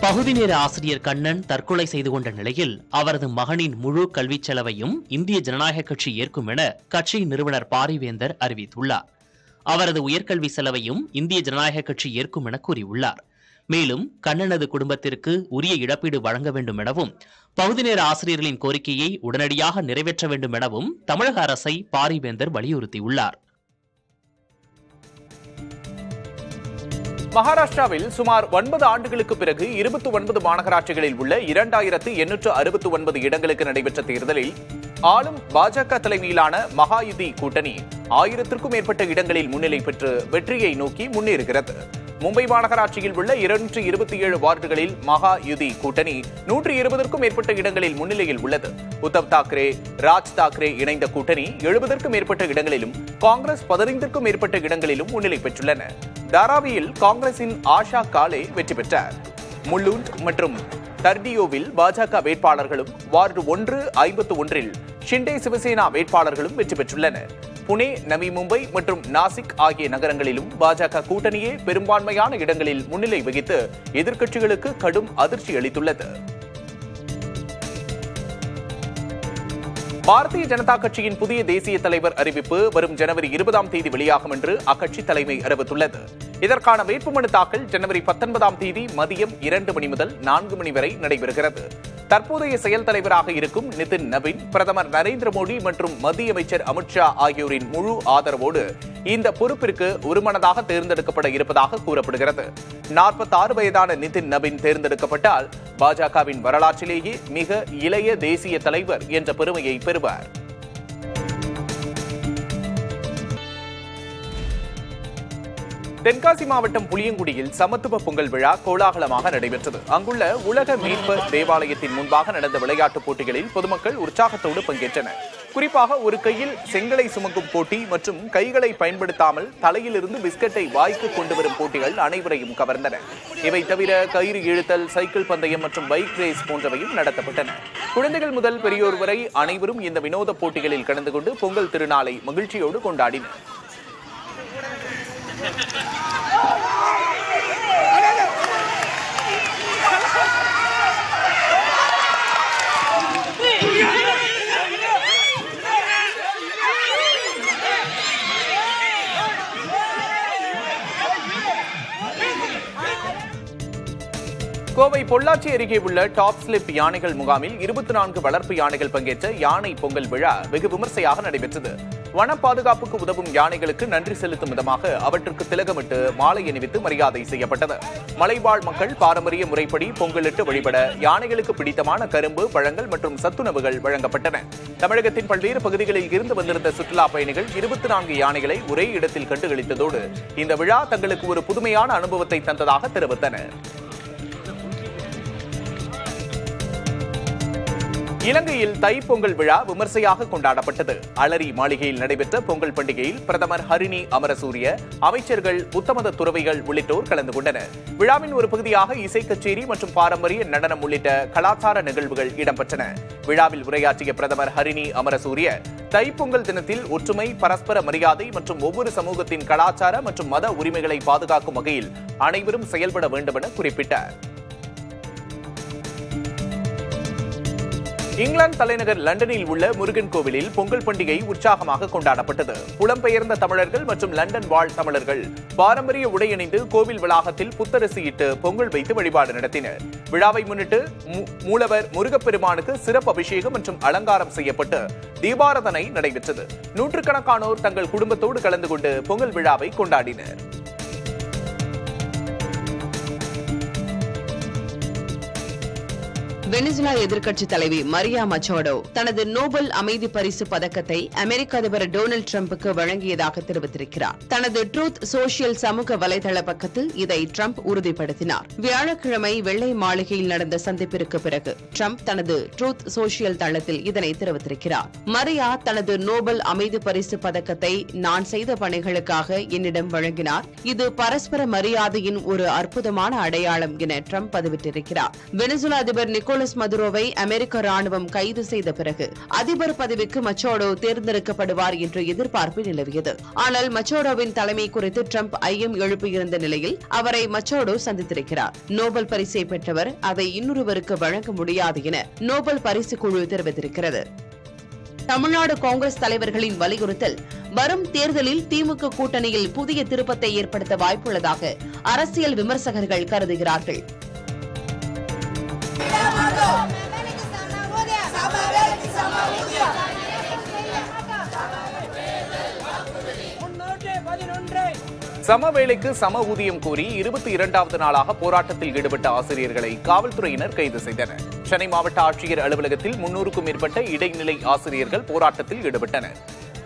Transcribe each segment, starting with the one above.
பகுதி நேர ஆசிரியர் கண்ணன் தற்கொலை செய்து கொண்ட நிலையில் அவரது மகனின் முழு கல்விச் செலவையும் இந்திய ஜனநாயக கட்சி ஏற்கும் என கட்சியின் நிறுவனர் பாரிவேந்தர் அறிவித்துள்ளார். அவரது உயர்கல்வி செலவையும் இந்திய ஜனநாயக கட்சி ஏற்கும் என கூறியுள்ளார். மேலும் கண்ணனது குடும்பத்திற்கு உரிய இழப்பீடு வழங்க வேண்டும் எனவும் பகுதி நேர ஆசிரியர்களின் கோரிக்கையை உடனடியாக நிறைவேற்ற வேண்டும் எனவும் தமிழக அரசை பாரிவேந்தர் வலியுறுத்தியுள்ளார். மகாராஷ்டிராவில் சுமார் 9 ஆண்டுகளுக்கு பிறகு 29 மாநகராட்சிகளில் உள்ள 2869 இடங்களுக்கு நடைபெற்ற தேர்தலில் ஆளும் பாஜக தலைமையிலான மகாயுதி கூட்டணி 1000க்கும் மேற்பட்ட இடங்களில் முன்னிலை பெற்று வெற்றியை நோக்கி முன்னேறுகிறது. மும்பை மாநகராட்சியில் உள்ள 227 வார்டுகளில் மகாயுதி கூட்டணி 120க்கும் மேற்பட்ட இடங்களில் முன்னிலையில் உள்ளது. உத்தவ் தாக்கரே, ராஜ் தாக்கரே இணைந்த கூட்டணி 70க்கும் மேற்பட்ட இடங்களிலும், காங்கிரஸ் 15க்கும் மேற்பட்ட இடங்களிலும் முன்னிலை பெற்றுள்ளன. தாராவியில் காங்கிரசின் ஆஷா காலே வெற்றி பெற்றார். முல்லுண்ட் மற்றும் தர்டியோவில் பாஜக வேட்பாளர்களும், வார்டு 151ல் ஷிண்டே சிவசேனா வேட்பாளர்களும் வெற்றி பெற்றுள்ளனர். புனே, நவி மும்பை மற்றும் நாசிக் ஆகிய நகரங்களிலும் பாஜக கூட்டணியே பெரும்பான்மையான இடங்களில் முன்னிலை வகித்து எதிர்க்கட்சிகளுக்கு கடும் அதிர்ச்சி அளித்துள்ளது. பாரதிய ஜனதா கட்சியின் புதிய தேசிய தலைவர் அறிவிப்பு வரும் ஜனவரி 20ஆம் தேதி வெளியாகும் என்று அக்கட்சி தலைமை அறிவித்துள்ளது. இதற்கான வேட்புமனு தாக்கல் ஜனவரி 19ஆம் தேதி மதியம் 2 மணி முதல் 4 மணி வரை நடைபெறுகிறது. தற்போதைய செயல் தலைவராக இருக்கும் நிதின் நவீன், பிரதமர் நரேந்திர மோடி மற்றும் மத்திய அமைச்சர் அமித்ஷா ஆகியோரின் முழு ஆதரவோடு இந்த பொறுப்பிற்கு ஒருமனதாக தேர்ந்தெடுக்கப்பட இருப்பதாக கூறப்படுகிறது. 46 வயதான நிதின் நவீன் தேர்ந்தெடுக்கப்பட்டால் பாஜகவின் வரலாற்றிலேயே மிக இளைய தேசிய தலைவர் என்ற பெருமையை பெறுவார். தென்காசி மாவட்டம் புளியங்குடியில் சமத்துவ பொங்கல் விழா கோலாகலமாக நடைபெற்றது. அங்குள்ள உலக மீட்பர் தேவாலயத்தின் முன்பாக நடந்த விளையாட்டுப் போட்டிகளில் பொதுமக்கள் உற்சாகத்தோடு பங்கேற்றனர். குறிப்பாக ஒரு கையில் செங்கலை சுமக்கும் போட்டி மற்றும் கைகளை பயன்படுத்தாமல் தலையிலிருந்து பிஸ்கட்டை வாய்க்கு கொண்டு வரும் போட்டிகள் அனைவரையும் கவர்ந்தன. இவை தவிர கயிறு இழுத்தல், சைக்கிள் பந்தயம் மற்றும் பைக் ரேஸ் போன்றவையும் நடத்தப்பட்டன. குழந்தைகள் முதல் பெரியோர் வரை அனைவரும் இந்த வினோத போட்டிகளில் கலந்து கொண்டு பொங்கல் திருநாளை மகிழ்ச்சியோடு கொண்டாடினர். கோவை பொள்ளாச்சி அருகே உள்ள டாப் ஸ்லிப் யானைகள் முகாமில் 24 வளர்ப்பு யானைகள் பங்கேற்ற யானை பொங்கல் விழா வெகு விமர்சையாக நடைபெற்றது. வன பாதுகாப்புக்கு உதவும் யானைகளுக்கு நன்றி செலுத்தும் விதமாக அவற்றுக்கு திலகமிட்டு மாலை அணிவித்து மரியாதை செய்யப்பட்டது. மலைவாழ் மக்கள் பாரம்பரிய முறைப்படி பொங்கலிட்டு வழிபட யானைகளுக்கு பிடித்தமான கரும்பு, பழங்கள் மற்றும் சத்துணவுகள் வழங்கப்பட்டன. தமிழகத்தின் பல்வேறு பகுதிகளில் இருந்து வந்திருந்த சுற்றுலா பயணிகள் 24 யானைகளை ஒரே இடத்தில் கண்டுகளித்ததோடு இந்த விழா தங்களுக்கு ஒரு புதுமையான அனுபவத்தை தந்ததாக தெரிவித்தனர். இலங்கையில் தைப்பொங்கல் விழா விமர்சையாக கொண்டாடப்பட்டது. அலரி மாளிகையில் நடைபெற்ற பொங்கல் பண்டிகையில் பிரதமர் ஹரிணி அமரசூரிய, அமைச்சர்கள், புத்தமத துறவிகள் உள்ளிட்டோர் கலந்து கொண்டனர். விழாவின் ஒரு பகுதியாக இசை கச்சேரி மற்றும் பாரம்பரிய நடனம் உள்ளிட்ட கலாச்சார நிகழ்வுகள் இடம்பெற்றன. விழாவில் உரையாற்றிய பிரதமர் ஹரிணி அமரசூரிய, தைப்பொங்கல் தினத்தில் ஒற்றுமை, பரஸ்பர மரியாதை மற்றும் ஒவ்வொரு சமூகத்தின் கலாச்சார மற்றும் மத உரிமைகளை பாதுகாக்கும் வகையில் அனைவரும் செயல்பட வேண்டும் என குறிப்பிட்டார். இங்கிலாந்து தலைநகர் லண்டனில் உள்ள முருகன் கோவிலில் பொங்கல் பண்டிகை உற்சாகமாக கொண்டாடப்பட்டது. புலம்பெயர்ந்த தமிழர்கள் மற்றும் லண்டன் வாழ் தமிழர்கள் பாரம்பரிய உடையணிந்து கோவில் வளாகத்தில் புத்தரிசியிட்டு பொங்கல் வைத்து வழிபாடு நடத்தினர். விழாவை முன்னிட்டு மூலவர் முருகப்பெருமானுக்கு சிறப்பு அபிஷேகம் மற்றும் அலங்காரம் செய்யப்பட்டு தீபாராதனை நடைபெற்றது. நூற்றுக்கணக்கானோர் தங்கள் குடும்பத்தோடு கலந்து கொண்டு பொங்கல் விழாவை கொண்டாடினர். வெனிசுலா எதிர்க்கட்சி தலைவி மரியா மச்சோடோ தனது நோபல் அமைதி பரிசு பதக்கத்தை அமெரிக்க அதிபர் டொனால்டு டிரம்புக்கு வழங்கியதாக தெரிவித்திருக்கிறார். தனது ட்ரூத் சோஷியல் சமூக வலைதள பக்கத்தில் இதை டிரம்ப் உறுதிப்படுத்தினார். வியாழக்கிழமை வெள்ளை மாளிகையில் நடந்த சந்திப்பிற்கு பிறகு டிரம்ப் தனது ட்ரூத் சோஷியல் தளத்தில் இதனை தெரிவித்திருக்கிறார். மரியா தனது நோபல் அமைதி பரிசு பதக்கத்தை நான் செய்த பணிகளுக்காக என்னிடம் வழங்கினார். இது பரஸ்பர மரியாதையின் ஒரு அற்புதமான அடையாளம் என டிரம்ப் பதிவிட்டிருக்கிறார். வெனிசுலா அதிபர் நிக்கோலஸ் நிக்கோலஸ் மதுரோவை அமெரிக்க ராணுவம் கைது செய்த பிறகு அதிபர் பதவிக்கு மச்சோடோ தேர்ந்தெடுக்கப்படுவார் என்ற எதிர்பார்ப்பு நிலவியது. ஆனால் மச்சோடோவின் தலைமை குறித்து ட்ரம்ப் ஐயம் எழுப்பியிருந்த நிலையில் அவரை மச்சோடோ சந்தித்திருக்கிறார். நோபல் பரிசை பெற்றவர் அதை இன்னொருவருக்கு வழங்க முடியாது என நோபல் பரிசு குழு தெரிவித்திருக்கிறது. தமிழ்நாடு காங்கிரஸ் தலைவர்களின் வலியுறுத்தல் வரும் தேர்தலில் திமுக கூட்டணியில் புதிய திருப்பத்தை ஏற்படுத்த வாய்ப்புள்ளதாக அரசியல் விமர்சகர்கள் கருதுகிறார்கள். சம வேளைக்கு சம ஊதியம் கோரி 22வது நாளாக போராட்டத்தில் ஈடுபட்ட ஆசிரியர்களை காவல்துறையினர் கைது செய்தனர். சென்னை மாவட்ட ஆட்சியர் அலுவலகத்தில் 300க்கும் மேற்பட்ட இடைநிலை ஆசிரியர்கள் போராட்டத்தில் ஈடுபட்டனர்.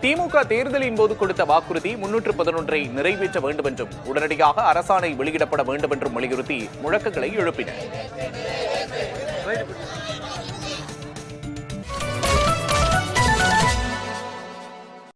திமுக தேர்தலின் போது கொடுத்த வாக்குறுதி 311 நிறைவேற்ற வேண்டும் என்றும் உடனடியாக அரசாணை வெளியிடப்பட வேண்டும் என்றும் வலியுறுத்தி முழக்கங்களை எழுப்பினர்.